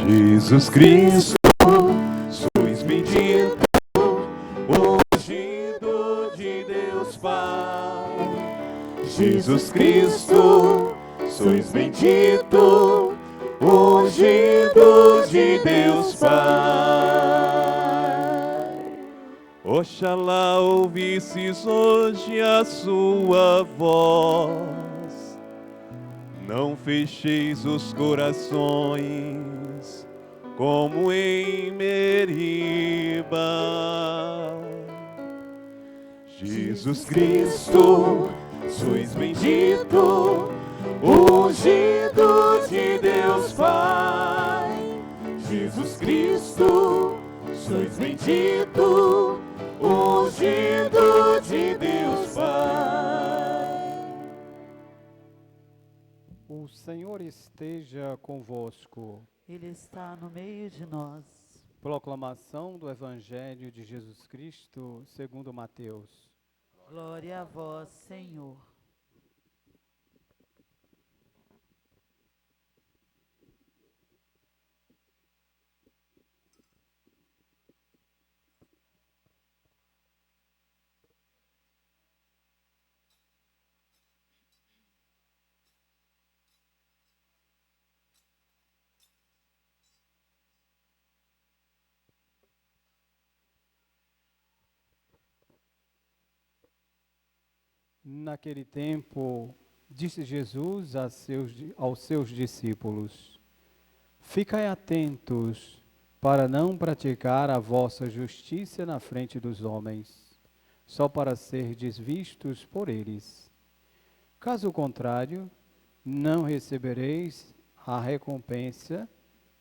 Jesus Cristo, sois bendito, ungido de Deus Pai. Jesus Cristo, sois bendito, ungido de Deus Pai. Oxalá ouvisses hoje a sua voz, não fecheis os corações como em Meriba. Jesus Cristo, sois bendito, ungido de Deus Pai. Jesus Cristo, sois bendito, ungido de Deus Pai. O Senhor esteja convosco. Ele está no meio de nós. Proclamação do Evangelho de Jesus Cristo segundo Mateus. Glória a vós, Senhor. Naquele tempo, disse Jesus aos seus discípulos: Ficai atentos para não praticar a vossa justiça na frente dos homens, só para serdes vistos por eles. Caso contrário, não recebereis a recompensa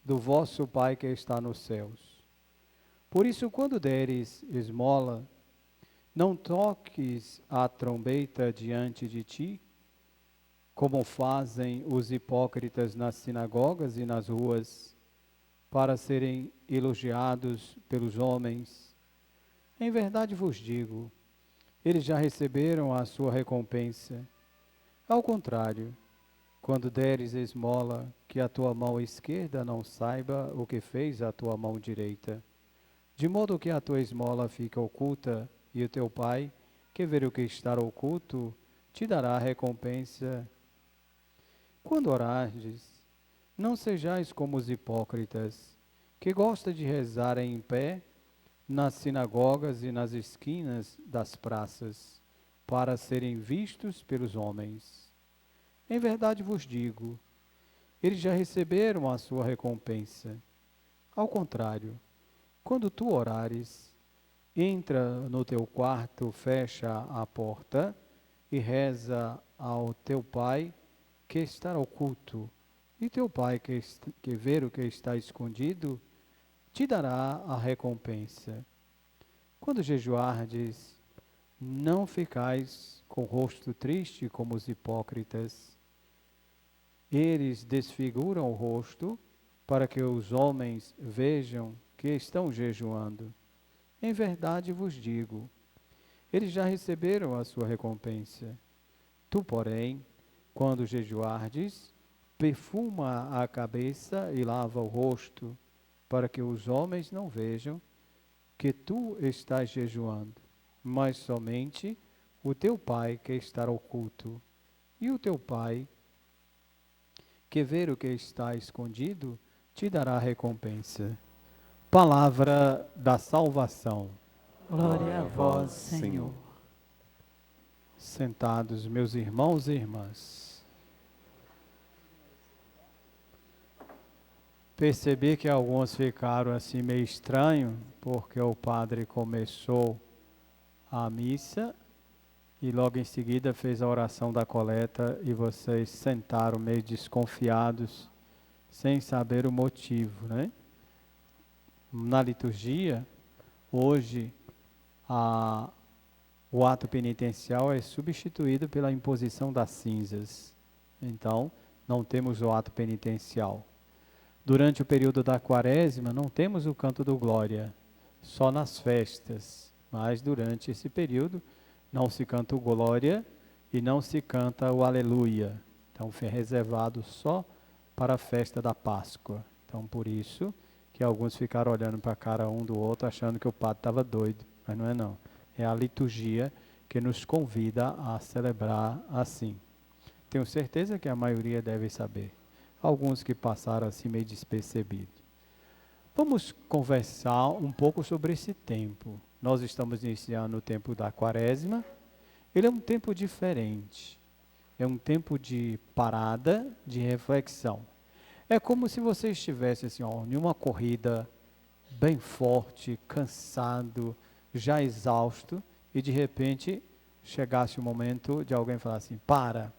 do vosso Pai que está nos céus. Por isso, quando deres esmola, não toques a trombeta diante de ti, como fazem os hipócritas nas sinagogas e nas ruas, para serem elogiados pelos homens. Em verdade vos digo, eles já receberam a sua recompensa. Ao contrário, quando deres esmola, que a tua mão esquerda não saiba o que fez a tua mão direita, de modo que a tua esmola fica oculta, e o teu Pai, que vê o que está oculto, te dará a recompensa. Quando orardes, não sejais como os hipócritas, que gostam de rezar em pé nas sinagogas e nas esquinas das praças, para serem vistos pelos homens. Em verdade vos digo, eles já receberam a sua recompensa. Ao contrário, quando tu orares, entra no teu quarto, fecha a porta e reza ao teu Pai que está oculto. E teu Pai que vê o que está escondido, te dará a recompensa. Quando jejuardes, não ficais com o rosto triste como os hipócritas. Eles desfiguram o rosto para que os homens vejam que estão jejuando. Em verdade vos digo, eles já receberam a sua recompensa. Tu, porém, quando jejuardes, perfuma a cabeça e lava o rosto, para que os homens não vejam que tu estás jejuando, mas somente o teu Pai que está oculto. E o teu Pai, que vê o que está escondido, te dará recompensa. Palavra da salvação. Glória a vós, Senhor. Sentados, meus irmãos e irmãs. Percebi que alguns ficaram assim meio estranho, porque o padre começou a missa e logo em seguida fez a oração da coleta e vocês sentaram meio desconfiados, sem saber o motivo, né? Na liturgia, hoje, o ato penitencial é substituído pela imposição das cinzas. Então, não temos o ato penitencial. Durante o período da quaresma, não temos o canto do glória, só nas festas. Mas durante esse período, não se canta o glória e não se canta o aleluia. Então, foi reservado só para a festa da Páscoa. Então, por isso que alguns ficaram olhando para a cara um do outro, achando que o padre estava doido. Mas não é não. É a liturgia que nos convida a celebrar assim. Tenho certeza que a maioria deve saber. Alguns que passaram assim meio despercebidos. Vamos conversar um pouco sobre esse tempo. Nós estamos iniciando o tempo da Quaresma. Ele é um tempo diferente. É um tempo de parada, de reflexão. É como se você estivesse assim, ó, em uma corrida bem forte, cansado, já exausto, e de repente chegasse o momento de alguém falar assim, para.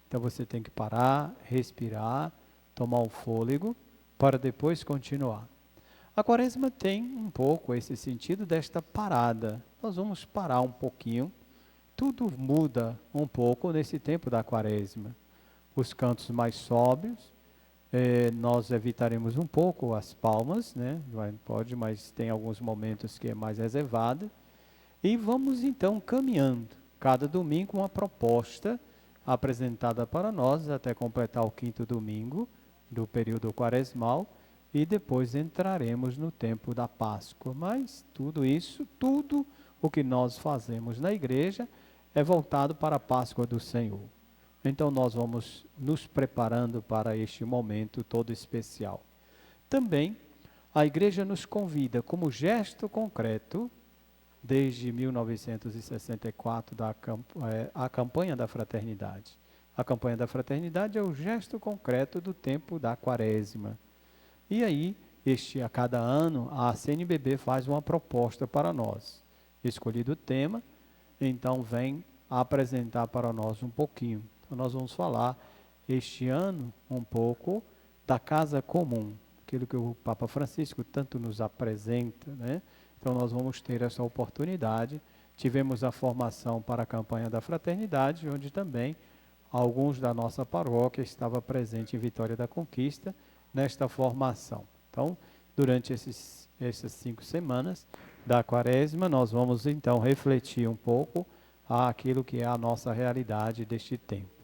Então você tem que parar, respirar, tomar um fôlego, para depois continuar. A Quaresma tem um pouco esse sentido desta parada. Nós vamos parar um pouquinho. Tudo muda um pouco nesse tempo da Quaresma. Os cantos mais sóbrios, nós evitaremos um pouco as palmas, né? Pode, mas tem alguns momentos que é mais reservado. E vamos então caminhando. Cada domingo uma proposta apresentada para nós até completar o 5º domingo do período quaresmal. E depois entraremos no tempo da Páscoa. Mas tudo isso, tudo o que nós fazemos na igreja é voltado para a Páscoa do Senhor. Então nós vamos nos preparando para este momento todo especial. Também a igreja nos convida como gesto concreto, desde 1964, a campanha da fraternidade. A campanha da fraternidade é o gesto concreto do tempo da Quaresma. E aí, a cada ano, a CNBB faz uma proposta para nós. Escolhido o tema, então vem apresentar para nós um pouquinho. Então nós vamos falar este ano um pouco da casa comum, aquilo que o Papa Francisco tanto nos apresenta, né? Então nós vamos ter essa oportunidade. Tivemos a formação para a campanha da fraternidade, onde também alguns da nossa paróquia estavam presentes em Vitória da Conquista, nesta formação. Então, durante essas 5 semanas da Quaresma, nós vamos então refletir um pouco aquilo que é a nossa realidade deste tempo.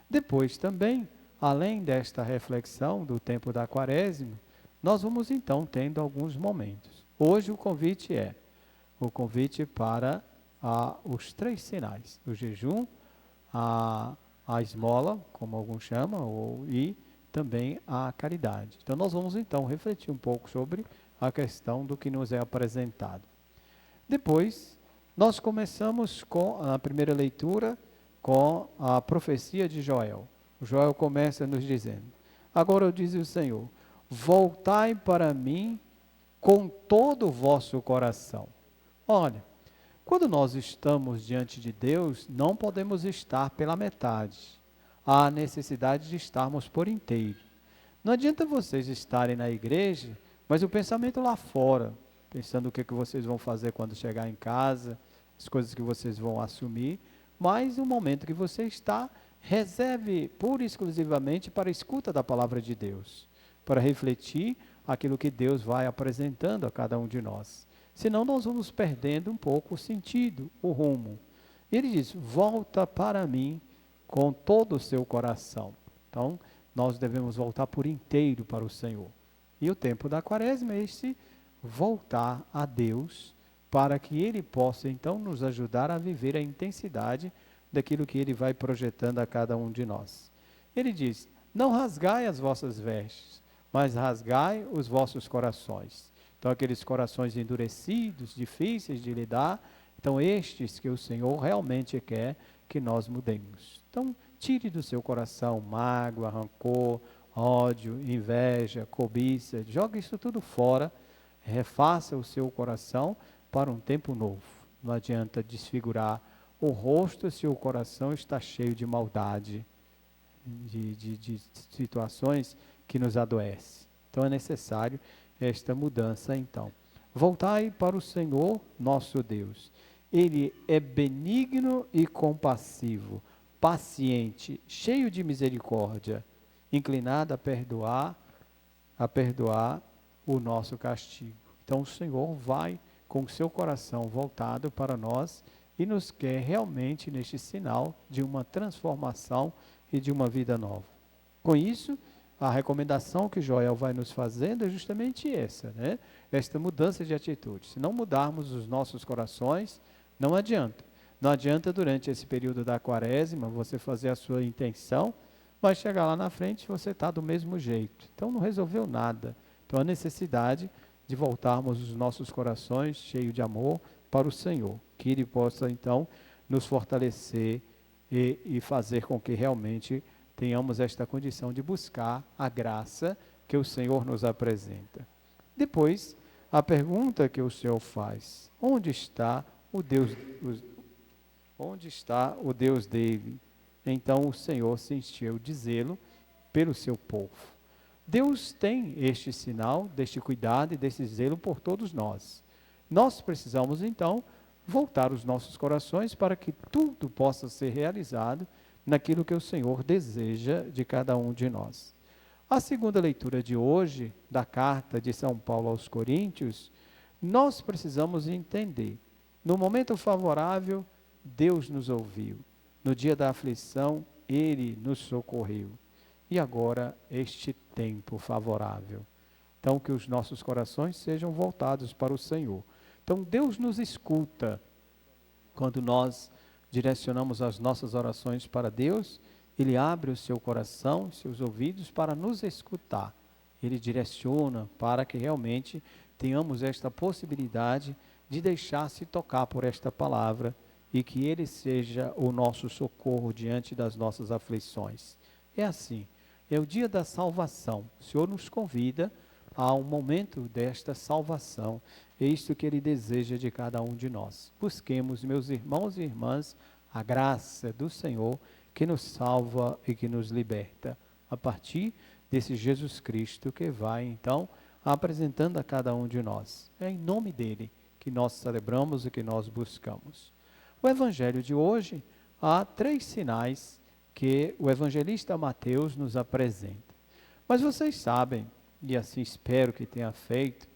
Depois também, além desta reflexão do tempo da Quaresma, nós vamos então tendo alguns momentos. Hoje o convite para os 3 sinais, o jejum, a esmola, como alguns chamam, e também a caridade. Então nós vamos então refletir um pouco sobre a questão do que nos é apresentado. Depois, nós começamos com a primeira leitura com a profecia de Joel. Joel começa nos dizendo: agora diz o Senhor, voltai para mim com todo o vosso coração. Olha, quando nós estamos diante de Deus, não podemos estar pela metade. Há necessidade de estarmos por inteiro. Não adianta vocês estarem na igreja, mas o pensamento lá fora, pensando o que vocês vão fazer quando chegar em casa, as coisas que vocês vão assumir, mas no momento que você está, reserve pura e exclusivamente para a escuta da palavra de Deus, para refletir aquilo que Deus vai apresentando a cada um de nós. Senão nós vamos perdendo um pouco o sentido, o rumo. Ele diz, volta para mim com todo o seu coração. Então, nós devemos voltar por inteiro para o Senhor. E o tempo da Quaresma é esse voltar a Deus, para que Ele possa, então, nos ajudar a viver a intensidade daquilo que Ele vai projetando a cada um de nós. Ele diz, não rasgai as vossas vestes, mas rasgai os vossos corações. Então, aqueles corações endurecidos, difíceis de lidar, então estes que o Senhor realmente quer que nós mudemos. Então, tire do seu coração mágoa, rancor, ódio, inveja, cobiça, jogue isso tudo fora, refaça o seu coração para um tempo novo. Não adianta desfigurar o rosto se o coração está cheio de maldade, de situações que nos adoecem. Então é necessário esta mudança então. Voltai para o Senhor nosso Deus. Ele é benigno e compassivo, paciente, cheio de misericórdia, inclinado a perdoar o nosso castigo. Então o Senhor vai com o seu coração voltado para nós e nos quer realmente neste sinal de uma transformação e de uma vida nova. Com isso, a recomendação que Joel vai nos fazendo é justamente essa, né? Esta mudança de atitude. Se não mudarmos os nossos corações, não adianta. Não adianta durante esse período da quaresma você fazer a sua intenção, mas chegar lá na frente você está do mesmo jeito. Então não resolveu nada. Então a necessidade de voltarmos os nossos corações cheios de amor para o Senhor. Que Ele possa então nos fortalecer e fazer com que realmente tenhamos esta condição de buscar a graça que o Senhor nos apresenta. Depois, a pergunta que o Senhor faz: onde está o Deus dele? Então o Senhor se encheu de zelo pelo seu povo. Deus tem este sinal, deste cuidado e desse zelo por todos nós. Nós precisamos então voltar os nossos corações para que tudo possa ser realizado naquilo que o Senhor deseja de cada um de nós. A segunda leitura de hoje, da carta de São Paulo aos Coríntios, nós precisamos entender. No momento favorável, Deus nos ouviu. No dia da aflição, Ele nos socorreu. E agora, este tempo favorável. Então, que os nossos corações sejam voltados para o Senhor. Então, Deus nos escuta quando nós direcionamos as nossas orações para Deus. Ele abre o seu coração, seus ouvidos para nos escutar. Ele direciona para que realmente tenhamos esta possibilidade de deixar-se tocar por esta palavra e que Ele seja o nosso socorro diante das nossas aflições. É assim, é o dia da salvação. O Senhor nos convida a um momento desta salvação. É isto que Ele deseja de cada um de nós. Busquemos, meus irmãos e irmãs, a graça do Senhor que nos salva e que nos liberta, a partir desse Jesus Cristo que vai, então, apresentando a cada um de nós. É em nome dele que nós celebramos e que nós buscamos. O Evangelho de hoje, há 3 sinais que o evangelista Mateus nos apresenta. Mas vocês sabem, e assim espero que tenha feito,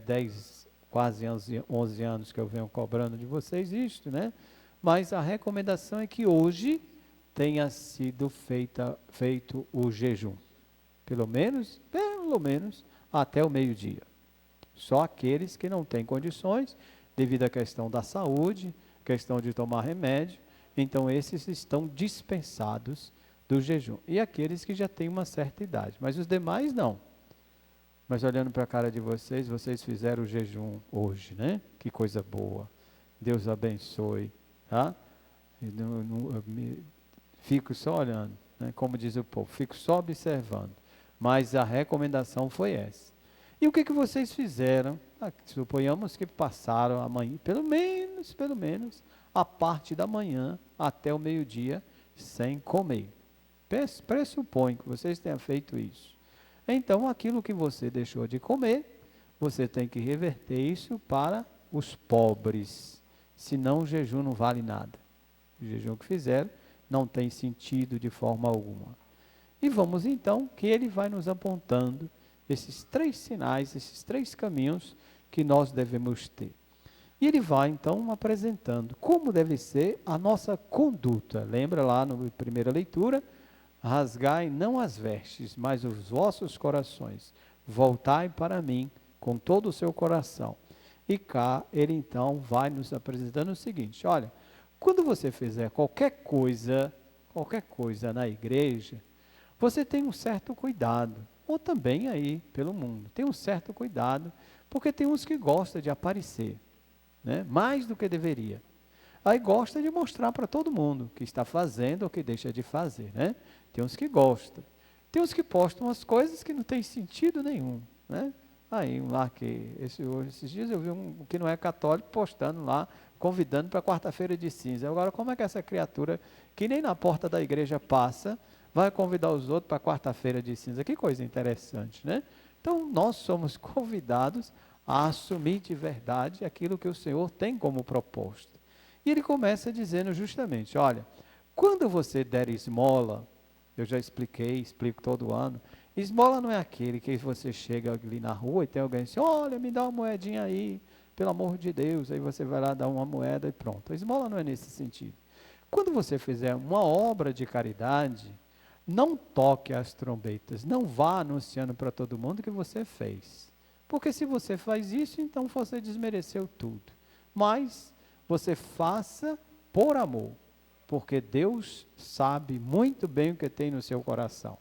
10, quase 11 anos que eu venho cobrando de vocês isto, né? Mas a recomendação é que hoje tenha sido feito o jejum. Pelo menos até o meio-dia. Só aqueles que não têm condições, devido à questão da saúde, questão de tomar remédio, então esses estão dispensados do jejum. E aqueles que já têm uma certa idade, mas os demais não. Mas olhando para a cara de vocês, vocês fizeram o jejum hoje, né? Que coisa boa. Deus abençoe, tá? Fico só olhando, né? Como diz o povo, fico só observando. Mas a recomendação foi essa. E o que vocês fizeram? Suponhamos que passaram amanhã, pelo menos, a parte da manhã até o meio-dia sem comer. Pressupõe que vocês tenham feito isso. Então, aquilo que você deixou de comer, você tem que reverter isso para os pobres. Senão o jejum não vale nada. O jejum que fizeram não tem sentido de forma alguma. E vamos então, que ele vai nos apontando esses 3 sinais, esses 3 caminhos que nós devemos ter. E ele vai então apresentando como deve ser a nossa conduta. Lembra lá na primeira leitura? Rasgai não as vestes, mas os vossos corações. Voltai para mim com todo o seu coração. E cá ele então vai nos apresentando o seguinte: olha, quando você fizer qualquer coisa na igreja, você tem um certo cuidado, ou também aí pelo mundo, tem um certo cuidado, porque tem uns que gostam de aparecer, né? Mais do que deveria. Aí gosta de mostrar para todo mundo o que está fazendo ou que deixa de fazer, né? Tem uns que gostam. Tem uns que postam umas coisas que não tem sentido nenhum, né? Aí lá esses dias eu vi um que não é católico postando lá, convidando para quarta-feira de cinza. Agora, como é que essa criatura, que nem na porta da igreja passa, vai convidar os outros para quarta-feira de cinza? Que coisa interessante, né? Então, nós somos convidados a assumir de verdade aquilo que o Senhor tem como proposta. E ele começa dizendo justamente, olha, quando você der esmola, eu já explico todo ano, esmola não é aquele que você chega ali na rua e tem alguém assim, olha, me dá uma moedinha aí, pelo amor de Deus, aí você vai lá dar uma moeda e pronto. A esmola não é nesse sentido. Quando você fizer uma obra de caridade, não toque as trombetas, não vá anunciando para todo mundo que você fez. Porque se você faz isso, então você desmereceu tudo. Mas você faça por amor, porque Deus sabe muito bem o que tem no seu coração.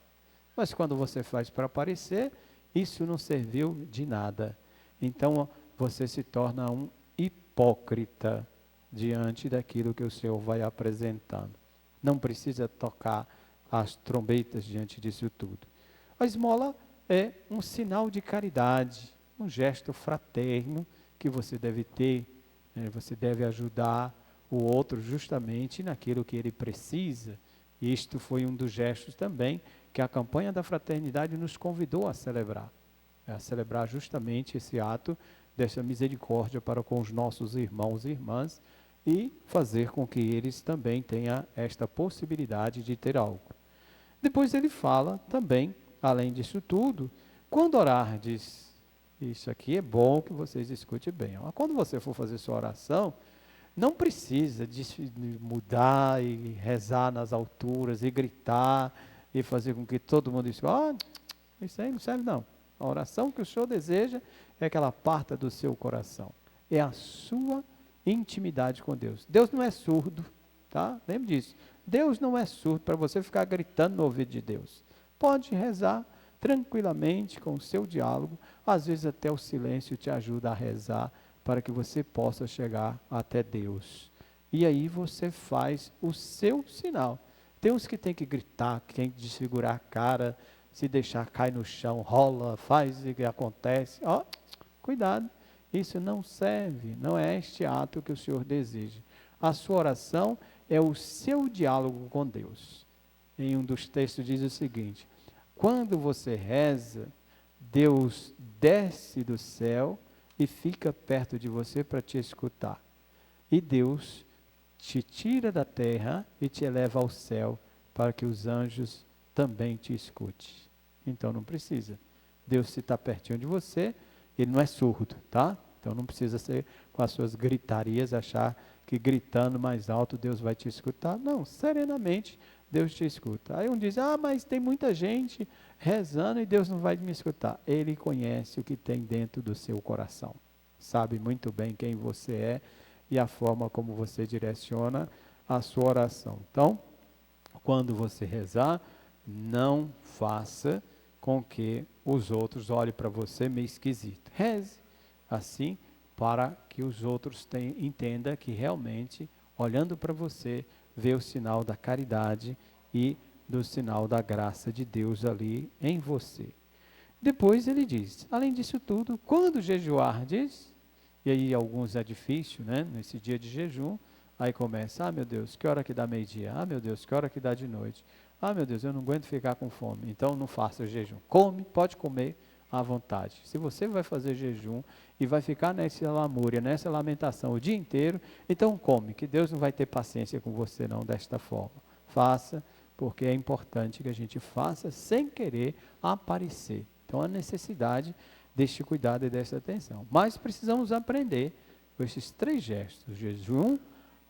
Mas quando você faz para aparecer, isso não serviu de nada. Então você se torna um hipócrita diante daquilo que o Senhor vai apresentando. Não precisa tocar as trombetas diante disso tudo. A esmola é um sinal de caridade, um gesto fraterno que você deve ter, você deve ajudar o outro justamente naquilo que ele precisa. E isto foi um dos gestos também que a campanha da fraternidade nos convidou a celebrar justamente esse ato dessa misericórdia para com os nossos irmãos e irmãs e fazer com que eles também tenham esta possibilidade de ter algo. Depois ele fala também, além disso tudo, quando orardes, isso aqui é bom que vocês escutem bem, mas quando você for fazer sua oração, não precisa de mudar e rezar nas alturas e gritar e fazer com que todo mundo diga, isso aí não serve não. A oração que o Senhor deseja é que ela parta do seu coração. É a sua intimidade com Deus. Deus não é surdo, tá? Lembre disso. Deus não é surdo para você ficar gritando no ouvido de Deus. Pode rezar tranquilamente com o seu diálogo. Às vezes até o silêncio te ajuda a rezar para que você possa chegar até Deus. E aí você faz o seu sinal. Tem uns que tem que gritar, que tem que desfigurar a cara, se deixar cair no chão, rola, faz o que acontece. Cuidado, isso não serve, não é este ato que o Senhor deseja. A sua oração é o seu diálogo com Deus. Em um dos textos diz o seguinte, quando você reza, Deus desce do céu e fica perto de você para te escutar. E Deus te tira da terra e te eleva ao céu para que os anjos também te escutem. Então não precisa. Deus se está pertinho de você, ele não é surdo, tá? Então não precisa ser com as suas gritarias, achar que gritando mais alto Deus vai te escutar. Não, serenamente Deus te escuta. Aí um diz, mas tem muita gente rezando e Deus não vai me escutar. Ele conhece o que tem dentro do seu coração. Sabe muito bem quem você é e a forma como você direciona a sua oração. Então, quando você rezar, não faça com que os outros olhem para você meio esquisito. Reze assim para que os outros entendam que realmente, olhando para você, vê o sinal da caridade e do sinal da graça de Deus ali em você. Depois ele diz, além disso tudo, quando jejuardes, e aí alguns é difícil, né? Nesse dia de jejum, aí começa, meu Deus, que hora que dá meio-dia? Meu Deus, que hora que dá de noite? Meu Deus, eu não aguento ficar com fome. Então não faça jejum. Come, pode comer à vontade. Se você vai fazer jejum e vai ficar nessa lamúria, nessa lamentação o dia inteiro, então come, que Deus não vai ter paciência com você não desta forma. Faça, porque é importante que a gente faça sem querer aparecer. Então a necessidade deste cuidado e dessa atenção. Mas precisamos aprender com esses 3 gestos, o jejum,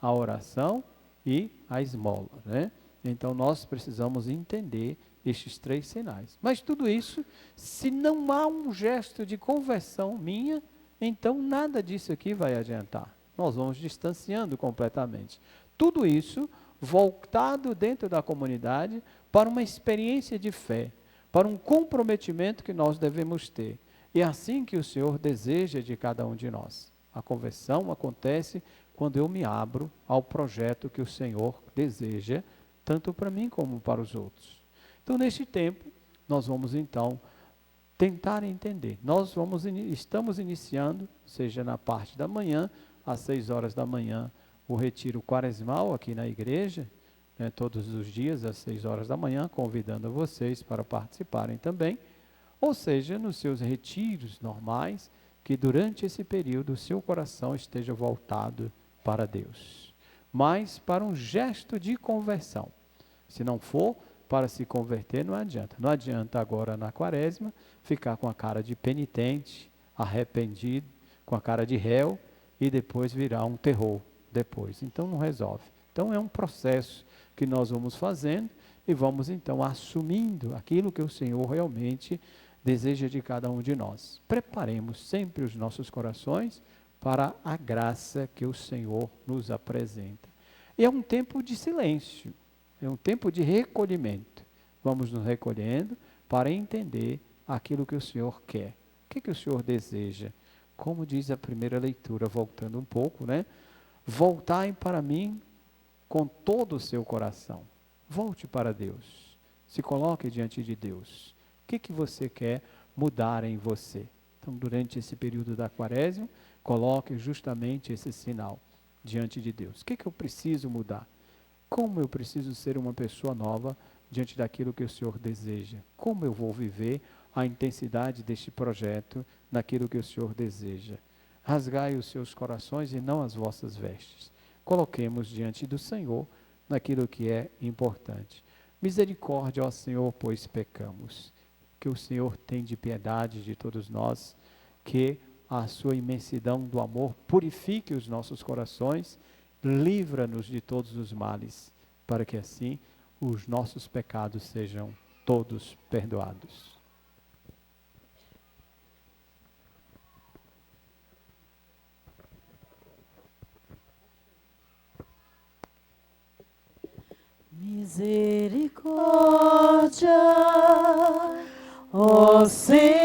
a oração e a esmola, né? Então nós precisamos entender estes 3 sinais. Mas tudo isso, se não há um gesto de conversão minha, então nada disso aqui vai adiantar. Nós vamos distanciando completamente. Tudo isso voltado dentro da comunidade para uma experiência de fé, para um comprometimento que nós devemos ter. E é assim que o Senhor deseja de cada um de nós. A conversão acontece quando eu me abro ao projeto que o Senhor deseja, tanto para mim como para os outros. Então, neste tempo, nós vamos então tentar entender. Estamos iniciando, seja na parte da manhã, às 6 horas da manhã, o retiro quaresmal aqui na igreja, né, todos os dias às 6 horas da manhã, convidando vocês para participarem também, ou seja, nos seus retiros normais, que durante esse período o seu coração esteja voltado para Deus, mas para um gesto de conversão. Se não for para se converter, não adianta. Não adianta agora na quaresma ficar com a cara de penitente, arrependido, com a cara de réu e depois virar um terror depois. Então não resolve. Então é um processo que nós vamos fazendo e vamos então assumindo aquilo que o Senhor realmente deseja de cada um de nós. Preparemos sempre os nossos corações para a graça que o Senhor nos apresenta. E é um tempo de silêncio, é um tempo de recolhimento. Vamos nos recolhendo para entender aquilo que o Senhor quer. O que o Senhor deseja? Como diz a primeira leitura, voltando um pouco, né? Voltai para mim com todo o seu coração. Volte para Deus. Se coloque diante de Deus. O que você quer mudar em você? Então, durante esse período da quaresma, coloque justamente esse sinal diante de Deus. O que eu preciso mudar? Como eu preciso ser uma pessoa nova diante daquilo que o Senhor deseja? Como eu vou viver a intensidade deste projeto naquilo que o Senhor deseja? Rasgai os seus corações e não as vossas vestes. Coloquemos diante do Senhor naquilo que é importante. Misericórdia, ó Senhor, pois pecamos. Que o Senhor tem de piedade de todos nós, que a sua imensidão do amor purifique os nossos corações, livra-nos de todos os males, para que assim os nossos pecados sejam todos perdoados. Misericórdia, ó Senhor.